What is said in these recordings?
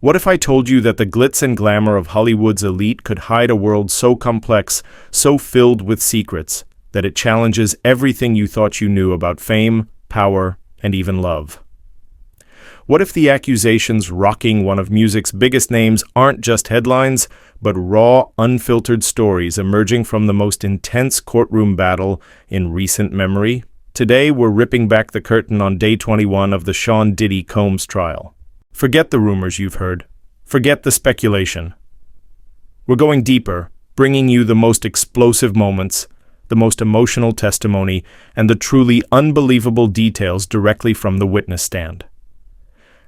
What if I told you that the glitz and glamour of Hollywood's elite could hide a world so complex, so filled with secrets, that it challenges everything you thought you knew about fame, power, and even love? What if the accusations rocking one of music's biggest names aren't just headlines, but raw, unfiltered stories emerging from the most intense courtroom battle in recent memory? Today, we're ripping back the curtain on day 21 of the Sean Diddy Combs trial. Forget the rumors you've heard. Forget the speculation. We're going deeper, bringing you the most explosive moments, the most emotional testimony, and the truly unbelievable details directly from the witness stand.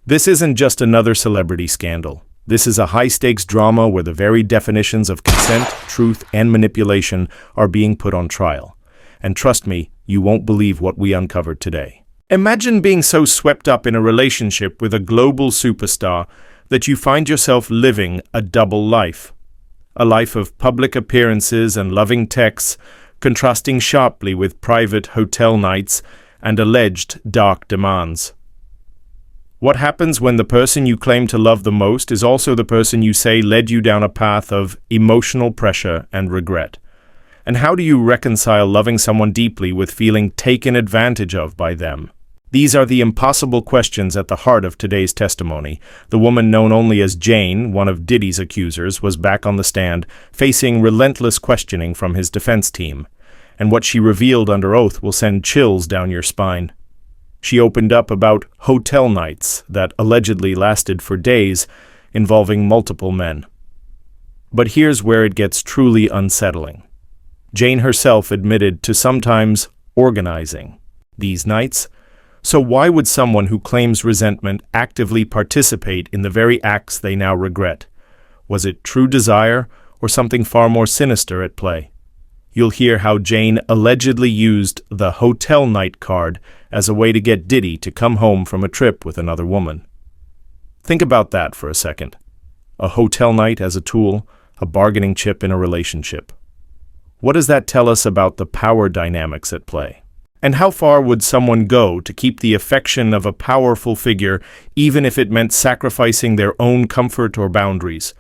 This isn't just another celebrity scandal. This is a high-stakes drama where the very definitions of consent, truth, and manipulation are being put on trial. And trust me, you won't believe what we uncovered today. Imagine being so swept up in a relationship with a global superstar that you find yourself living a double life. A life of public appearances and loving texts, contrasting sharply with private hotel nights and alleged dark demands. What happens when the person you claim to love the most is also the person you say led you down a path of emotional pressure and regret? And how do you reconcile loving someone deeply with feeling taken advantage of by them? These are the impossible questions at the heart of today's testimony. The woman known only as Jane, one of Diddy's accusers, was back on the stand, facing relentless questioning from his defense team. And what she revealed under oath will send chills down your spine. She opened up about hotel nights that allegedly lasted for days, involving multiple men. But here's where it gets truly unsettling. Jane herself admitted to sometimes organizing these nights. So why would someone who claims resentment actively participate in the very acts they now regret? Was it true desire or something far more sinister at play? You'll hear how Jane allegedly used the hotel night card as a way to get Diddy to come home from a trip with another woman. Think about that for a second. A hotel night as a tool, a bargaining chip in a relationship. What does that tell us about the power dynamics at play? And how far would someone go to keep the affection of a powerful figure, even if it meant sacrificing their own comfort or boundaries?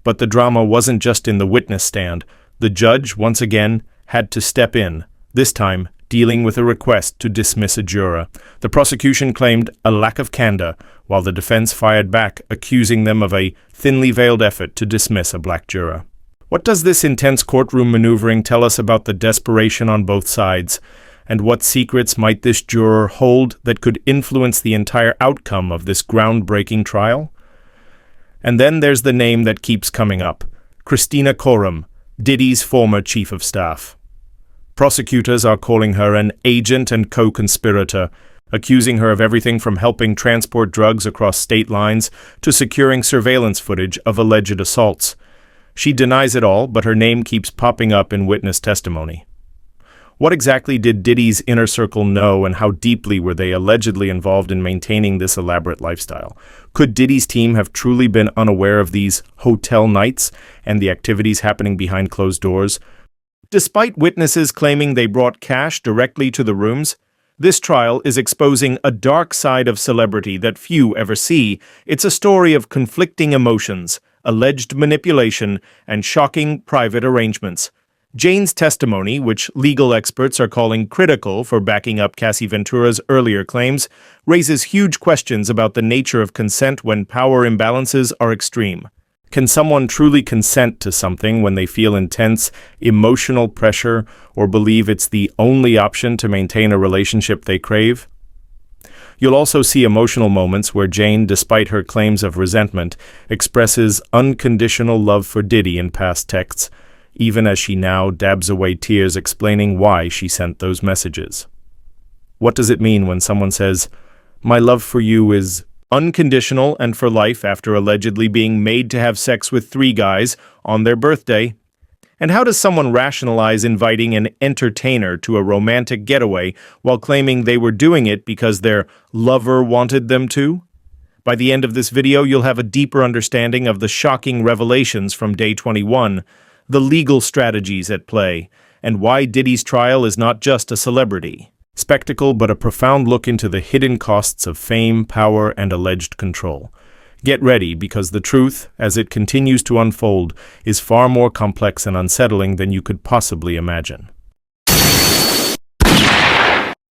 But the drama wasn't just in the witness stand. The judge, once again, had to step in, this time dealing with a request to dismiss a juror. The prosecution claimed a lack of candor, while the defense fired back, accusing them of a thinly veiled effort to dismiss a black juror. What does this intense courtroom maneuvering tell us about the desperation on both sides? And what secrets might this juror hold that could influence the entire outcome of this groundbreaking trial? And then there's the name that keeps coming up, Kristina Khorram, Diddy's former chief of staff. Prosecutors are calling her an agent and co-conspirator, accusing her of everything from helping transport drugs across state lines to securing surveillance footage of alleged assaults. She denies it all, but her name keeps popping up in witness testimony. What exactly did Diddy's inner circle know, and how deeply were they allegedly involved in maintaining this elaborate lifestyle? Could Diddy's team have truly been unaware of these hotel nights and the activities happening behind closed doors? Despite witnesses claiming they brought cash directly to the rooms, this trial is exposing a dark side of celebrity that few ever see. It's a story of conflicting emotions, alleged manipulation, and shocking private arrangements. Jane's testimony, which legal experts are calling critical for backing up Cassie Ventura's earlier claims, raises huge questions about the nature of consent when power imbalances are extreme. Can someone truly consent to something when they feel intense, emotional pressure or believe it's the only option to maintain a relationship they crave? You'll also see emotional moments where Jane, despite her claims of resentment, expresses unconditional love for Diddy in past texts, even as she now dabs away tears explaining why she sent those messages. What does it mean when someone says, "My love for you is unconditional and for life," after allegedly being made to have sex with 3 guys on their birthday? And how does someone rationalize inviting an entertainer to a romantic getaway while claiming they were doing it because their lover wanted them to? By the end of this video, you'll have a deeper understanding of the shocking revelations from day 21, the legal strategies at play, and why Diddy's trial is not just a celebrity spectacle, but a profound look into the hidden costs of fame, power, and alleged control. Get ready, because the truth, as it continues to unfold, is far more complex and unsettling than you could possibly imagine.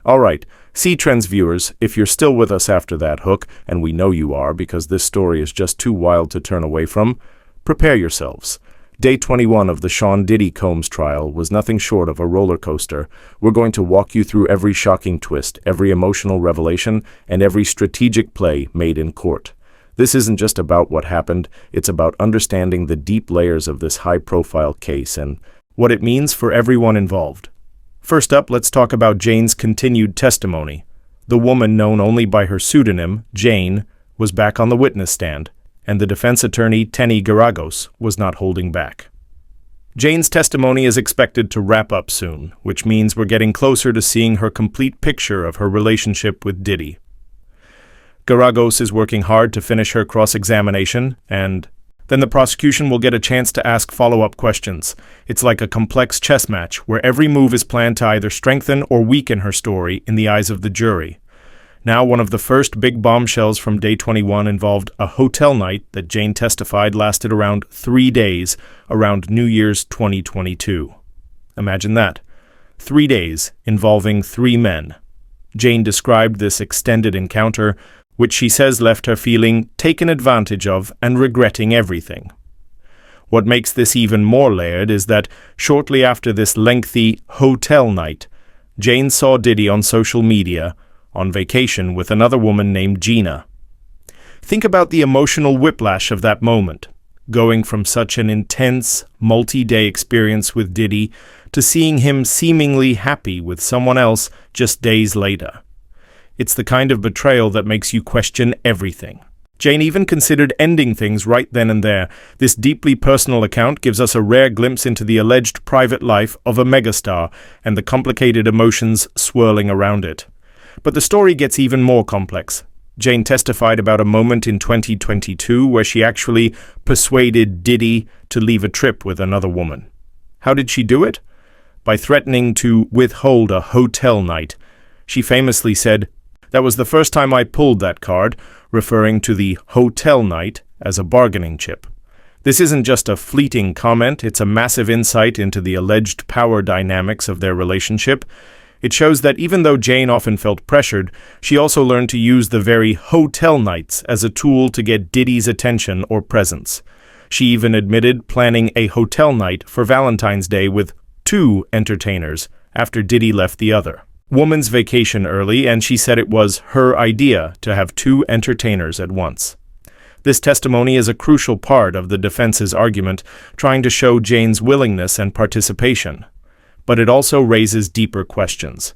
Alright, C-Trends viewers, if you're still with us after that hook, and we know you are because this story is just too wild to turn away from, prepare yourselves. Day 21 of the Sean Diddy Combs trial was nothing short of a roller coaster. We're going to walk you through every shocking twist, every emotional revelation, and every strategic play made in court. This isn't just about what happened, it's about understanding the deep layers of this high-profile case and what it means for everyone involved. First up, let's talk about Jane's continued testimony. The woman known only by her pseudonym, Jane, was back on the witness stand, and the defense attorney, Tenny Garagos, was not holding back. Jane's testimony is expected to wrap up soon, which means we're getting closer to seeing her complete picture of her relationship with Diddy. Garagos is working hard to finish her cross-examination, and then the prosecution will get a chance to ask follow-up questions. It's like a complex chess match where every move is planned to either strengthen or weaken her story in the eyes of the jury. Now, one of the first big bombshells from Day 21 involved a hotel night that Jane testified lasted around 3 days, around New Year's 2022. Imagine that. 3 days involving 3 men. Jane described this extended encounter, which she says left her feeling taken advantage of and regretting everything. What makes this even more layered is that shortly after this lengthy hotel night, Jane saw Diddy on social media, on vacation with another woman named Gina. Think about the emotional whiplash of that moment, going from such an intense, multi-day experience with Diddy to seeing him seemingly happy with someone else just days later. It's the kind of betrayal that makes you question everything. Jane even considered ending things right then and there. This deeply personal account gives us a rare glimpse into the alleged private life of a megastar and the complicated emotions swirling around it. But the story gets even more complex. Jane testified about a moment in 2022 where she actually persuaded Diddy to leave a trip with another woman. How did she do it? By threatening to withhold a hotel night. She famously said, "That was the first time I pulled that card," referring to the hotel night as a bargaining chip. This isn't just a fleeting comment, it's a massive insight into the alleged power dynamics of their relationship. It shows that even though Jane often felt pressured, she also learned to use the very hotel nights as a tool to get Diddy's attention or presence. She even admitted planning a hotel night for Valentine's Day with 2 entertainers after Diddy left the other woman's vacation early, and she said it was her idea to have 2 entertainers at once. This testimony is a crucial part of the defense's argument, trying to show Jane's willingness and participation. But it also raises deeper questions.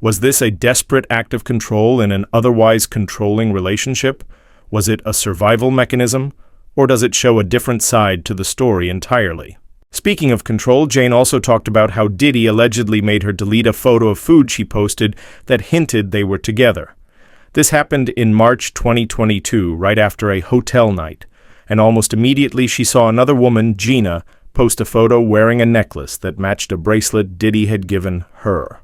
Was this a desperate act of control in an otherwise controlling relationship? Was it a survival mechanism? Or does it show a different side to the story entirely? Speaking of control, Jane also talked about how Diddy allegedly made her delete a photo of food she posted that hinted they were together. This happened in March 2022, right after a hotel night, and almost immediately she saw another woman, Gina, post a photo wearing a necklace that matched a bracelet Diddy had given her.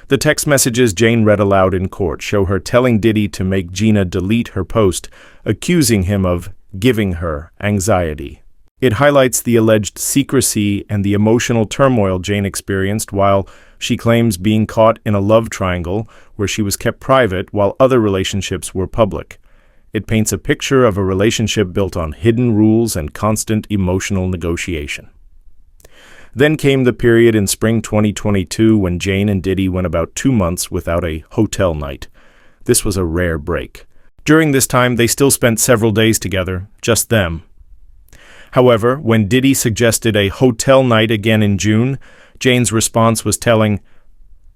The text messages Jane read aloud in court show her telling Diddy to make Gina delete her post, accusing him of giving her anxiety. It highlights the alleged secrecy and the emotional turmoil Jane experienced while she claims being caught in a love triangle where she was kept private while other relationships were public. It paints a picture of a relationship built on hidden rules and constant emotional negotiation. Then came the period in spring 2022 when Jane and Diddy went about 2 months without a hotel night. This was a rare break. During this time, they still spent several days together, just them. However, when Diddy suggested a hotel night again in June, Jane's response was telling,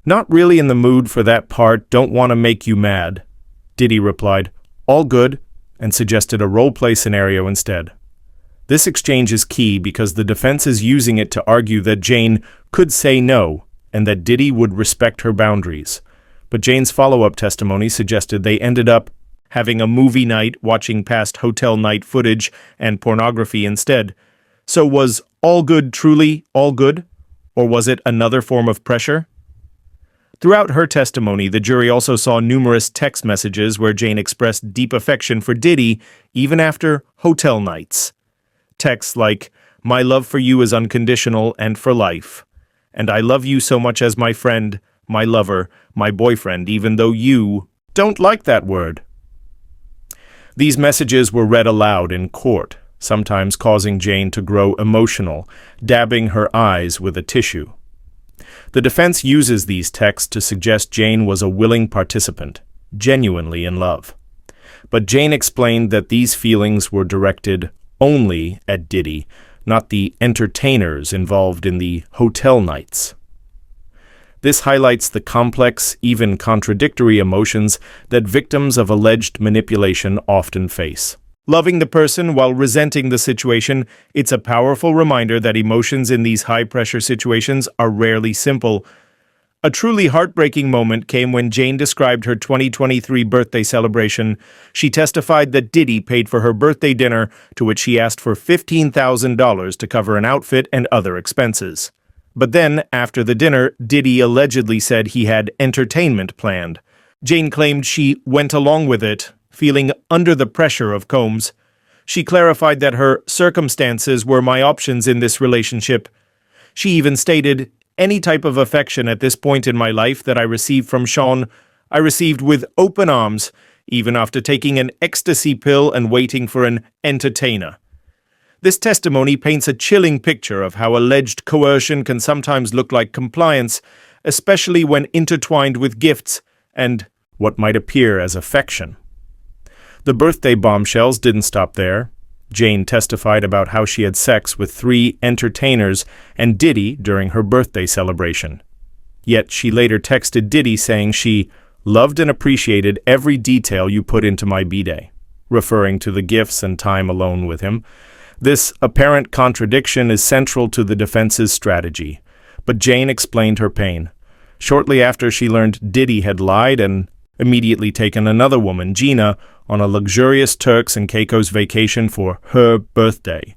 "Not really in the mood for that part, don't want to make you mad." Diddy replied, "All good," and suggested a role-play scenario instead. This exchange is key because the defense is using it to argue that Jane could say no and that Diddy would respect her boundaries. But Jane's follow-up testimony suggested they ended up having a movie night, watching past hotel night footage and pornography instead. So was all good truly all good? Or was it another form of pressure? Throughout her testimony, the jury also saw numerous text messages where Jane expressed deep affection for Diddy even after hotel nights. Texts like, "My love for you is unconditional and for life," and "I love you so much as my friend, my lover, my boyfriend, even though you don't like that word." These messages were read aloud in court, sometimes causing Jane to grow emotional, dabbing her eyes with a tissue. The defense uses these texts to suggest Jane was a willing participant, genuinely in love. But Jane explained that these feelings were directed only at Diddy, not the entertainers involved in the hotel nights. This highlights the complex, even contradictory emotions that victims of alleged manipulation often face. Loving the person while resenting the situation, it's a powerful reminder that emotions in these high-pressure situations are rarely simple. A truly heartbreaking moment came when Jane described her 2023 birthday celebration. She testified that Diddy paid for her birthday dinner, to which she asked for $15,000 to cover an outfit and other expenses. But then, after the dinner, Diddy allegedly said he had entertainment planned. Jane claimed she went along with it, feeling under the pressure of Combs. She clarified that her circumstances were my options in this relationship. She even stated, "Any type of affection at this point in my life that I received from Sean, I received with open arms, even after taking an ecstasy pill and waiting for an entertainer." This testimony paints a chilling picture of how alleged coercion can sometimes look like compliance, especially when intertwined with gifts and what might appear as affection. The birthday bombshells didn't stop there. Jane testified about how she had sex with 3 entertainers and Diddy during her birthday celebration. Yet she later texted Diddy saying she loved and appreciated every detail you put into my b-day, referring to the gifts and time alone with him. This apparent contradiction is central to the defense's strategy, but Jane explained her pain. Shortly after she learned Diddy had lied and immediately taken another woman, Gina, on a luxurious Turks and Caicos vacation for her birthday.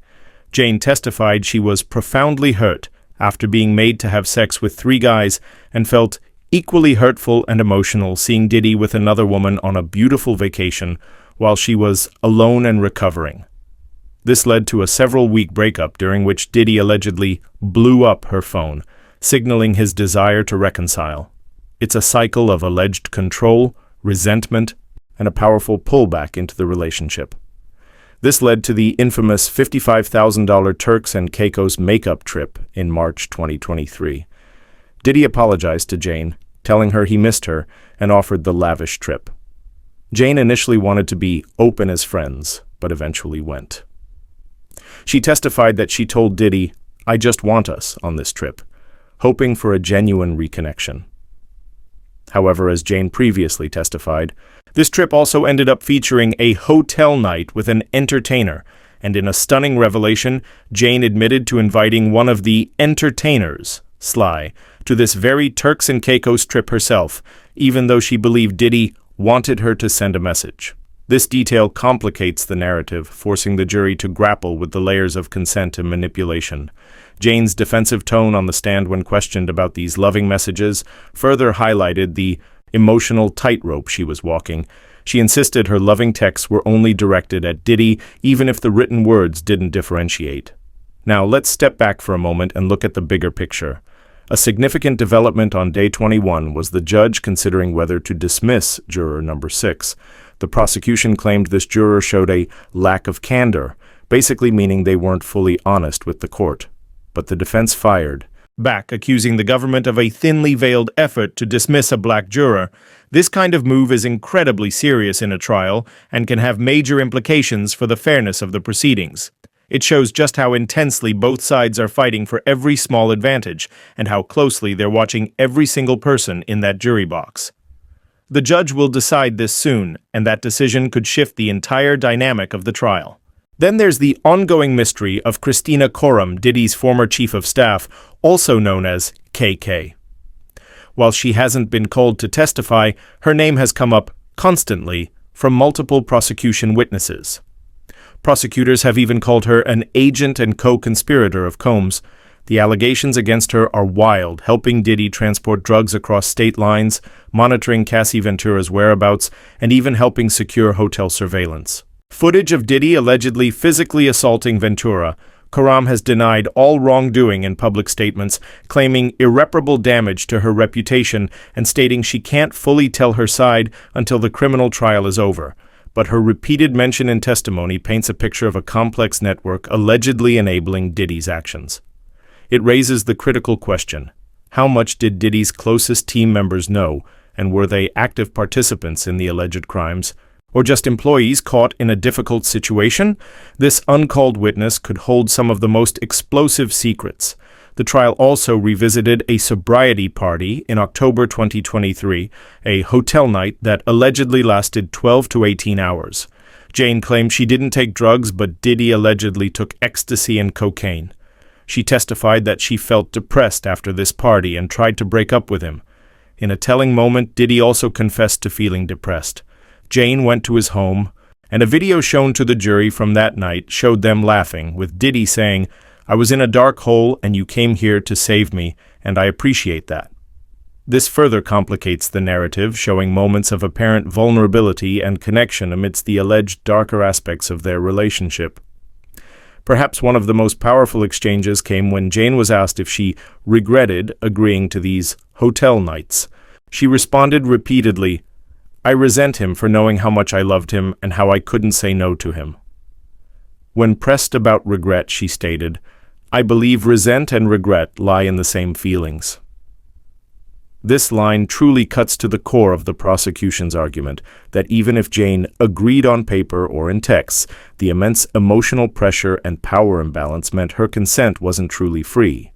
Jane testified she was profoundly hurt after being made to have sex with 3 guys and felt equally hurtful and emotional seeing Diddy with another woman on a beautiful vacation while she was alone and recovering. This led to a several-week breakup during which Diddy allegedly blew up her phone, signaling his desire to reconcile. It's a cycle of alleged control, resentment, and a powerful pullback into the relationship. This led to the infamous $55,000 Turks and Caicos makeup trip in March 2023. Diddy apologized to Jane, telling her he missed her, and offered the lavish trip. Jane initially wanted to be open as friends, but eventually went. She testified that she told Diddy, "I just want us," on this trip, hoping for a genuine reconnection. However, as Jane previously testified, this trip also ended up featuring a hotel night with an entertainer, and in a stunning revelation, Jane admitted to inviting one of the entertainers, Sly, to this very Turks and Caicos trip herself, even though she believed Diddy wanted her to send a message. This detail complicates the narrative, forcing the jury to grapple with the layers of consent and manipulation. Jane's defensive tone on the stand when questioned about these loving messages further highlighted the emotional tightrope she was walking. She insisted her loving texts were only directed at Diddy, even if the written words didn't differentiate. Now, let's step back for a moment and look at the bigger picture. A significant development on day 21 was the judge considering whether to dismiss juror number 6. The prosecution claimed this juror showed a lack of candor, basically meaning they weren't fully honest with the court. But the defense fired back, accusing the government of a thinly veiled effort to dismiss a black juror. This kind of move is incredibly serious in a trial and can have major implications for the fairness of the proceedings. It shows just how intensely both sides are fighting for every small advantage and how closely they're watching every single person in that jury box. The judge will decide this soon, and that decision could shift the entire dynamic of the trial. Then there's the ongoing mystery of Kristina Khorram, Diddy's former chief of staff, also known as KK. While she hasn't been called to testify, her name has come up constantly from multiple prosecution witnesses. Prosecutors have even called her an agent and co-conspirator of Combs. The allegations against her are wild, helping Diddy transport drugs across state lines, monitoring Cassie Ventura's whereabouts, and even helping secure hotel surveillance. Footage of Diddy allegedly physically assaulting Ventura. Khorram has denied all wrongdoing in public statements, claiming irreparable damage to her reputation and stating she can't fully tell her side until the criminal trial is over. But her repeated mention in testimony paints a picture of a complex network allegedly enabling Diddy's actions. It raises the critical question: how much did Diddy's closest team members know, and were they active participants in the alleged crimes, or just employees caught in a difficult situation? This uncalled witness could hold some of the most explosive secrets. The trial also revisited a sobriety party in October 2023, a hotel night that allegedly lasted 12 to 18 hours. Jane claimed she didn't take drugs, but Diddy allegedly took ecstasy and cocaine. She testified that she felt depressed after this party and tried to break up with him. In a telling moment, Diddy also confessed to feeling depressed. Jane went to his home, and a video shown to the jury from that night showed them laughing, with Diddy saying, "I was in a dark hole and you came here to save me, and I appreciate that." This further complicates the narrative, showing moments of apparent vulnerability and connection amidst the alleged darker aspects of their relationship. Perhaps one of the most powerful exchanges came when Jane was asked if she regretted agreeing to these hotel nights. She responded repeatedly, "I resent him for knowing how much I loved him and how I couldn't say no to him." When pressed about regret, she stated, "I believe resent and regret lie in the same feelings." This line truly cuts to the core of the prosecution's argument that even if Jane agreed on paper or in texts, the immense emotional pressure and power imbalance meant her consent wasn't truly free.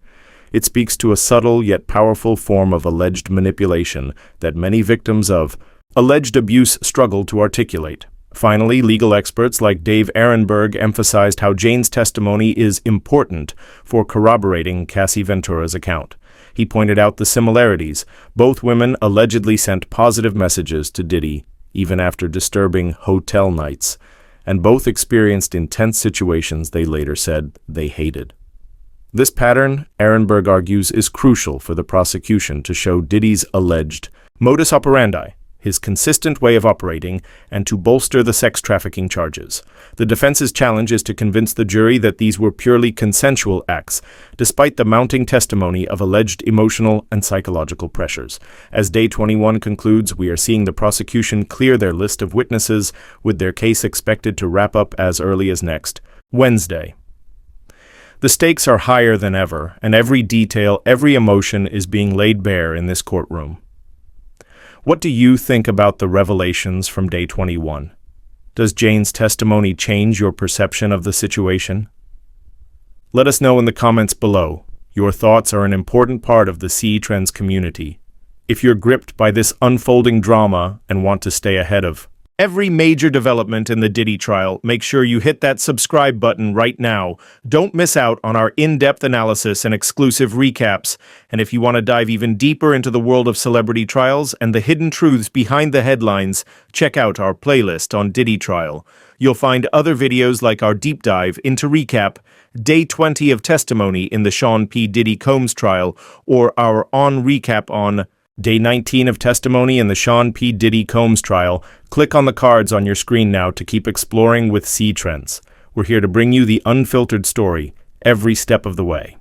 It speaks to a subtle yet powerful form of alleged manipulation that many victims of alleged abuse struggle to articulate. Finally, legal experts like Dave Ehrenberg emphasized how Jane's testimony is important for corroborating Cassie Ventura's account. He pointed out the similarities. Both women allegedly sent positive messages to Diddy, even after disturbing hotel nights, and both experienced intense situations they later said they hated. This pattern, Ehrenberg argues, is crucial for the prosecution to show Diddy's alleged modus operandi, his consistent way of operating, and to bolster the sex trafficking charges. The defense's challenge is to convince the jury that these were purely consensual acts, despite the mounting testimony of alleged emotional and psychological pressures. As Day 21 concludes, we are seeing the prosecution clear their list of witnesses, with their case expected to wrap up as early as next Wednesday. The stakes are higher than ever, and every detail, every emotion is being laid bare in this courtroom. What do you think about the revelations from Day 21? Does Jane's testimony change your perception of the situation? Let us know in the comments below. Your thoughts are an important part of the C Trends community. If you're gripped by this unfolding drama and want to stay ahead of every major development in the Diddy trial, make sure you hit that subscribe button right now. Don't miss out on our in-depth analysis and exclusive recaps. And if you want to dive even deeper into the world of celebrity trials and the hidden truths behind the headlines, check out our playlist on Diddy trial. You'll find other videos like our deep dive into recap, Day 20 of testimony in the Sean Diddy Combs trial, or our on recap on Day 19 of testimony in the Sean Diddy Combs trial. Click on the cards on your screen now to keep exploring with C Trends. We're here to bring you the unfiltered story every step of the way.